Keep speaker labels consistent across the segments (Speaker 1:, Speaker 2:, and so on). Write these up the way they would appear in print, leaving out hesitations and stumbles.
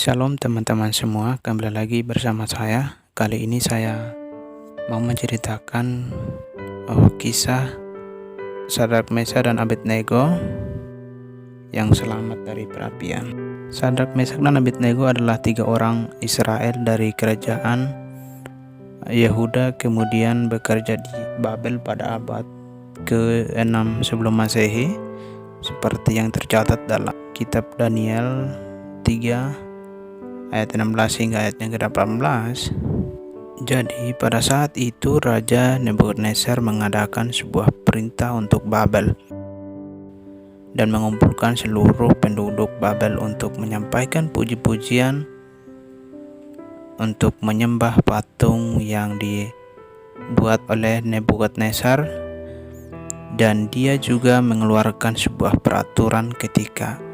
Speaker 1: Shalom teman-teman semua, kembali lagi bersama saya. Kali ini saya mau menceritakan kisah Sadrak, Mesak, dan Abednego yang selamat dari perapian. Sadrak, Mesak, dan Abednego adalah 3 orang Israel dari kerajaan Yehuda, kemudian bekerja di Babel pada abad ke-6 sebelum Masehi, seperti yang tercatat dalam kitab Daniel 3 ayat 16 hingga ayat yang ke-18. Jadi pada saat itu Raja Nebukadnezar mengadakan sebuah perintah untuk Babel dan mengumpulkan seluruh penduduk Babel untuk menyampaikan puji-pujian untuk menyembah patung yang dibuat oleh Nebukadnezar, dan dia juga mengeluarkan sebuah peraturan ketika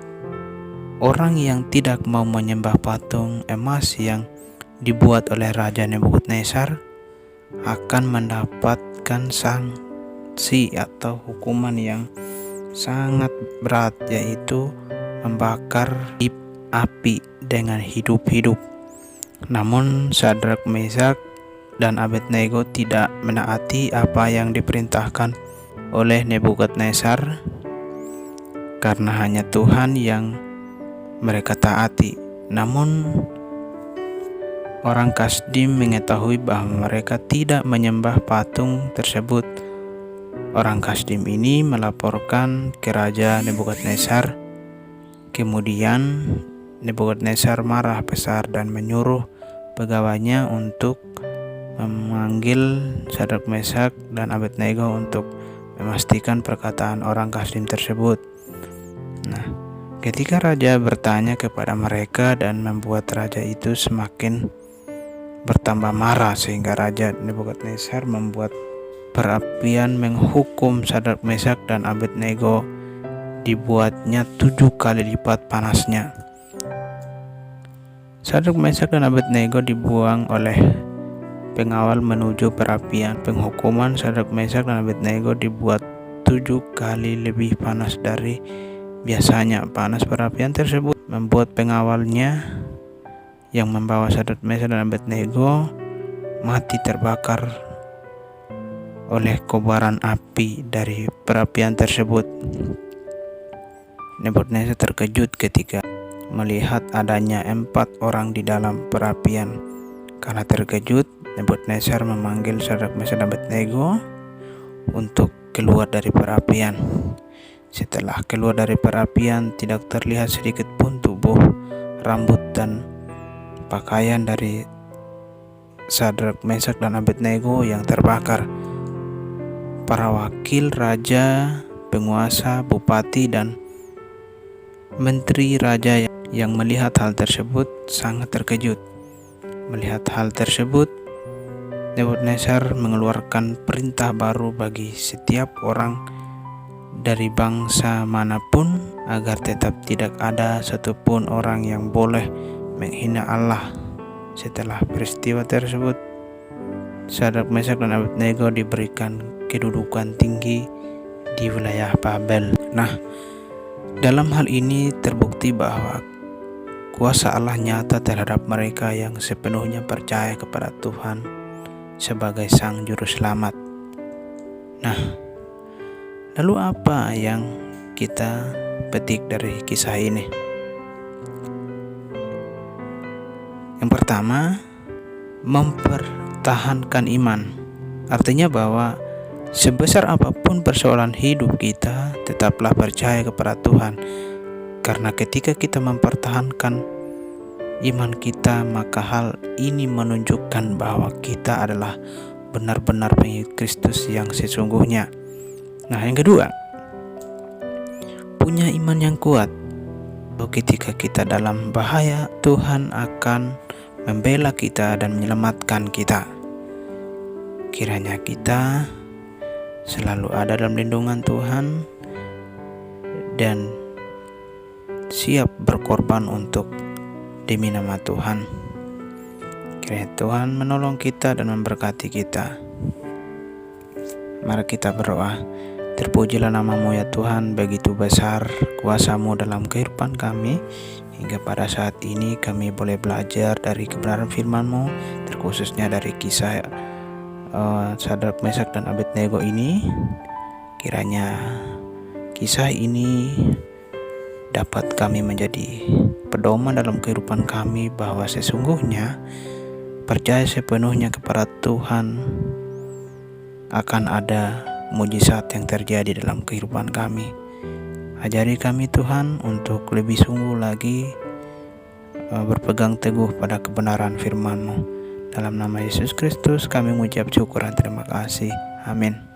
Speaker 1: orang yang tidak mau menyembah patung emas yang dibuat oleh Raja Nebukadnezar akan mendapatkan sanksi atau hukuman yang sangat berat, yaitu membakar di api dengan hidup-hidup. Namun Sadrak, Mesak, dan Abednego tidak menaati apa yang diperintahkan oleh Nebukadnezar, karena hanya Tuhan yang mereka taati. Namun orang Kasdim mengetahui bahwa mereka tidak menyembah patung tersebut. Orang Kasdim ini melaporkan ke Raja Nebukadnezar. Kemudian Nebukadnezar marah besar dan menyuruh pegawainya untuk memanggil Sadrak, Mesak, dan Abednego untuk memastikan perkataan orang Kasdim tersebut. Ketika raja bertanya kepada mereka dan membuat raja itu semakin bertambah marah, sehingga Raja Nebukadnezar membuat perapian menghukum Sadrak, Mesak, dan Abednego, dibuatnya 7 kali lipat panasnya. Sadrak, Mesak, dan Abednego dibuang oleh pengawal menuju perapian. Penghukuman Sadrak, Mesak, dan Abednego dibuat 7 kali lebih panas dari biasanya. Panas perapian tersebut membuat pengawalnya yang membawa Sadrak, Mesak, dan Abednego mati terbakar oleh kobaran api dari perapian tersebut. Nebukadnezar terkejut ketika melihat adanya 4 orang di dalam perapian. Karena terkejut, Nebukadnezar memanggil Sadrak, Mesak, dan Abednego untuk keluar dari perapian. Setelah keluar dari perapian, tidak terlihat sedikit pun tubuh, rambut, dan pakaian dari Sadrak, Mesak, dan Abednego yang terbakar. Para wakil raja, penguasa, bupati, dan menteri raja yang melihat hal tersebut sangat terkejut. Melihat hal tersebut, Nebukadnezar mengeluarkan perintah baru bagi setiap orang dari bangsa manapun, agar tetap tidak ada satupun orang yang boleh menghina Allah. Setelah peristiwa tersebut, Sadrak, Mesak, dan Abednego diberikan kedudukan tinggi di wilayah Babel. Dalam hal ini terbukti bahwa kuasa Allah nyata terhadap mereka yang sepenuhnya percaya kepada Tuhan sebagai Sang Juru Selamat. Lalu apa yang kita petik dari kisah ini? Yang pertama, mempertahankan iman. Artinya bahwa sebesar apapun persoalan hidup kita, tetaplah percaya kepada Tuhan. Karena ketika kita mempertahankan iman kita, maka hal ini menunjukkan bahwa kita adalah benar-benar pengikut Kristus yang sesungguhnya. Yang kedua, punya iman yang kuat. Ketika kita dalam bahaya, Tuhan akan membela kita dan menyelamatkan kita. Kiranya kita selalu ada dalam lindungan Tuhan dan siap berkorban untuk demi nama Tuhan. Kiranya Tuhan menolong kita dan memberkati kita. Mari kita berdoa. Terpujilah nama-Mu ya Tuhan, begitu besar kuasa-Mu dalam kehidupan kami. Hingga pada saat ini kami boleh belajar dari kebenaran firman-Mu, terkhususnya dari kisah Sadrak, Mesak, dan Abednego ini. Kiranya kisah ini dapat kami menjadi pedoman dalam kehidupan kami, bahwa sesungguhnya percaya sepenuhnya kepada Tuhan akan ada mujizat yang terjadi dalam kehidupan kami. Ajari kami Tuhan untuk lebih sungguh lagi berpegang teguh pada kebenaran firman-Mu. Dalam nama Yesus Kristus kami mengucap syukur dan terima kasih. Amin.